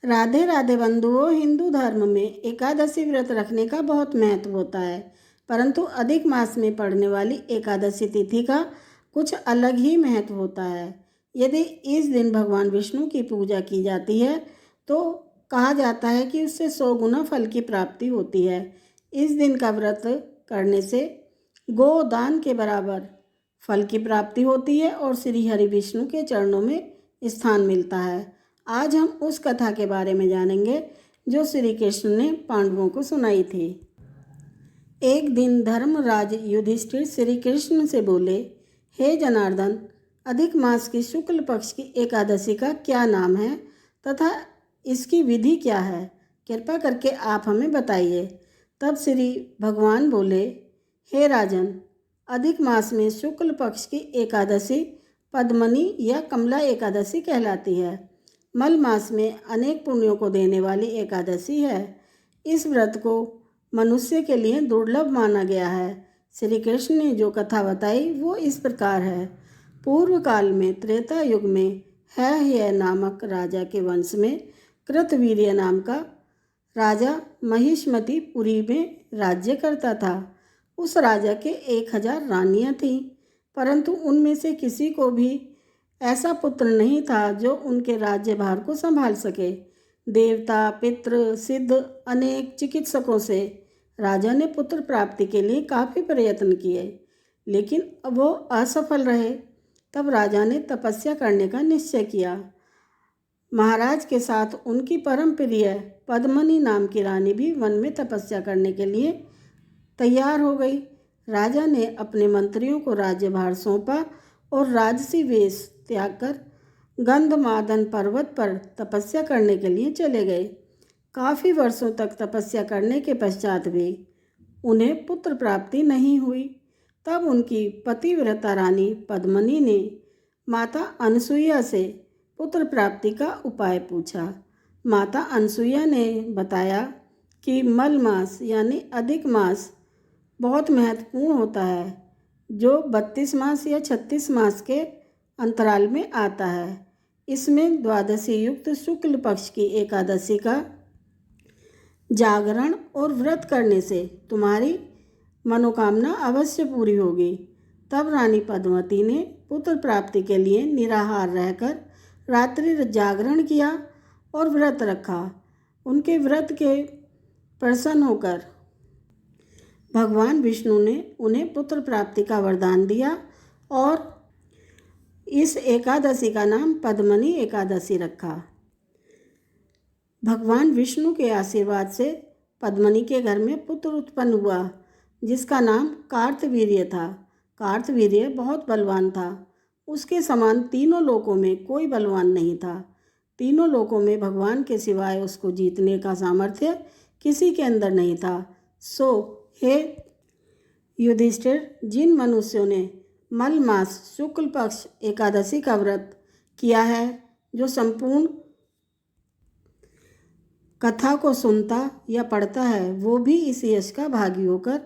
राधे राधे बंधुओं, हिंदू धर्म में एकादशी व्रत रखने का बहुत महत्व होता है। परंतु अधिक मास में पड़ने वाली एकादशी तिथि का कुछ अलग ही महत्व होता है। यदि इस दिन भगवान विष्णु की पूजा की जाती है तो कहा जाता है कि उससे 100 गुना फल की प्राप्ति होती है। इस दिन का व्रत करने से गोदान के बराबर फल की प्राप्ति होती है और श्री हरि विष्णु के चरणों में स्थान मिलता है। आज हम उस कथा के बारे में जानेंगे जो श्री कृष्ण ने पांडवों को सुनाई थी। एक दिन धर्मराज युधिष्ठिर श्री कृष्ण से बोले, हे जनार्दन, अधिक मास की शुक्ल पक्ष की एकादशी का क्या नाम है तथा इसकी विधि क्या है? कृपा करके आप हमें बताइए। तब श्री भगवान बोले, हे राजन, अधिक मास में शुक्ल पक्ष की एकादशी पद्मनी या कमला एकादशी कहलाती है। मल मास में अनेक पुण्यों को देने वाली एकादशी है। इस व्रत को मनुष्य के लिए दुर्लभ माना गया है। श्री कृष्ण ने जो कथा बताई वो इस प्रकार है। पूर्व काल में त्रेता युग में है नामक राजा के वंश में कृतवीर्य नाम का राजा महिष्मति पुरी में राज्य करता था। उस राजा के 1000 रानियां थीं, परंतु उनमें से किसी को भी ऐसा पुत्र नहीं था जो उनके राज्यभार को संभाल सके। देवता, पितृ, सिद्ध अनेक चिकित्सकों से राजा ने पुत्र प्राप्ति के लिए काफ़ी प्रयत्न किए, लेकिन वो असफल रहे। तब राजा ने तपस्या करने का निश्चय किया। महाराज के साथ उनकी परम प्रिय पद्मनी नाम की रानी भी वन में तपस्या करने के लिए तैयार हो गई। राजा ने अपने मंत्रियों को राज्यभार सौंपा और राजसी वेश त्याग कर गंधमादन पर्वत पर तपस्या करने के लिए चले गए। काफ़ी वर्षों तक तपस्या करने के पश्चात भी उन्हें पुत्र प्राप्ति नहीं हुई। तब उनकी पतिव्रता रानी पद्मनी ने माता अनसुईया से पुत्र प्राप्ति का उपाय पूछा। माता अनसुईया ने बताया कि मल मास यानी अधिक मास बहुत महत्वपूर्ण होता है, जो 32 मास या 36 मास के अंतराल में आता है। इसमें द्वादशी युक्त शुक्ल पक्ष की एकादशी का जागरण और व्रत करने से तुम्हारी मनोकामना अवश्य पूरी होगी। तब रानी पद्मवती ने पुत्र प्राप्ति के लिए निराहार रहकर रात्रि जागरण किया और व्रत रखा। उनके व्रत के प्रसन्न होकर भगवान विष्णु ने उन्हें पुत्र प्राप्ति का वरदान दिया और इस एकादशी का नाम पद्मनी एकादशी रखा। भगवान विष्णु के आशीर्वाद से पद्मनी के घर में पुत्र उत्पन्न हुआ, जिसका नाम कार्तवीर्य था। कार्तवीर्य बहुत बलवान था। उसके समान तीनों लोकों में कोई बलवान नहीं था। तीनों लोकों में भगवान के सिवाय उसको जीतने का सामर्थ्य किसी के अंदर नहीं था। सो हे युधिष्ठिर, जिन मनुष्यों ने मल मास शुक्ल पक्ष एकादशी का व्रत किया है, जो संपूर्ण कथा को सुनता या पढ़ता है, वो भी इस यश का भागी होकर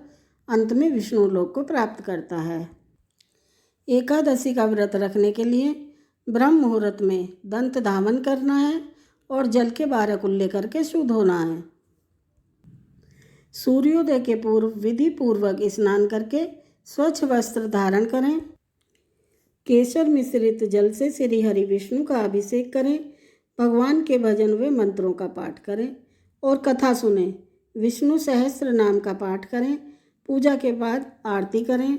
अंत में विष्णु लोक को प्राप्त करता है। एकादशी का व्रत रखने के लिए ब्रह्म मुहूर्त में दंत धावन करना है और जल के 12 कुल्ले करके शुद्ध होना है। सूर्योदय के पूर्व विधि पूर्वक स्नान करके स्वच्छ वस्त्र धारण करें। केसर मिश्रित जल से श्री हरि विष्णु का अभिषेक करें। भगवान के भजन व मंत्रों का पाठ करें और कथा सुनें। विष्णु सहस्त्र नाम का पाठ करें। पूजा के बाद आरती करें।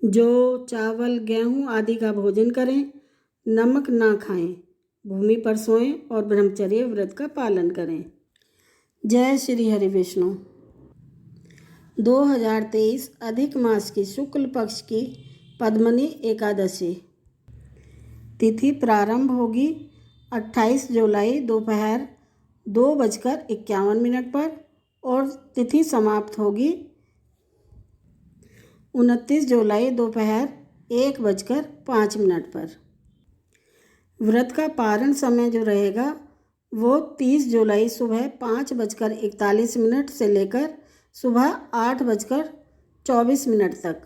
जौ, चावल, गेहूँ आदि का भोजन करें। नमक ना खाएं। भूमि पर सोएं और ब्रह्मचर्य व्रत का पालन करें। जय श्री हरि विष्णु। 2023 अधिक मास की शुक्ल पक्ष की पद्मनी एकादशी तिथि प्रारंभ होगी 28 जुलाई दोपहर 2:51 पर और तिथि समाप्त होगी 29 जुलाई दोपहर 1:05 पर। व्रत का पारण समय जो रहेगा वो 30 जुलाई सुबह 5:41 से लेकर सुबह 8:24 तक।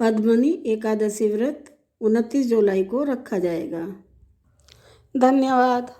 पद्मनी एकादशी व्रत 29 जुलाई को रखा जाएगा। धन्यवाद।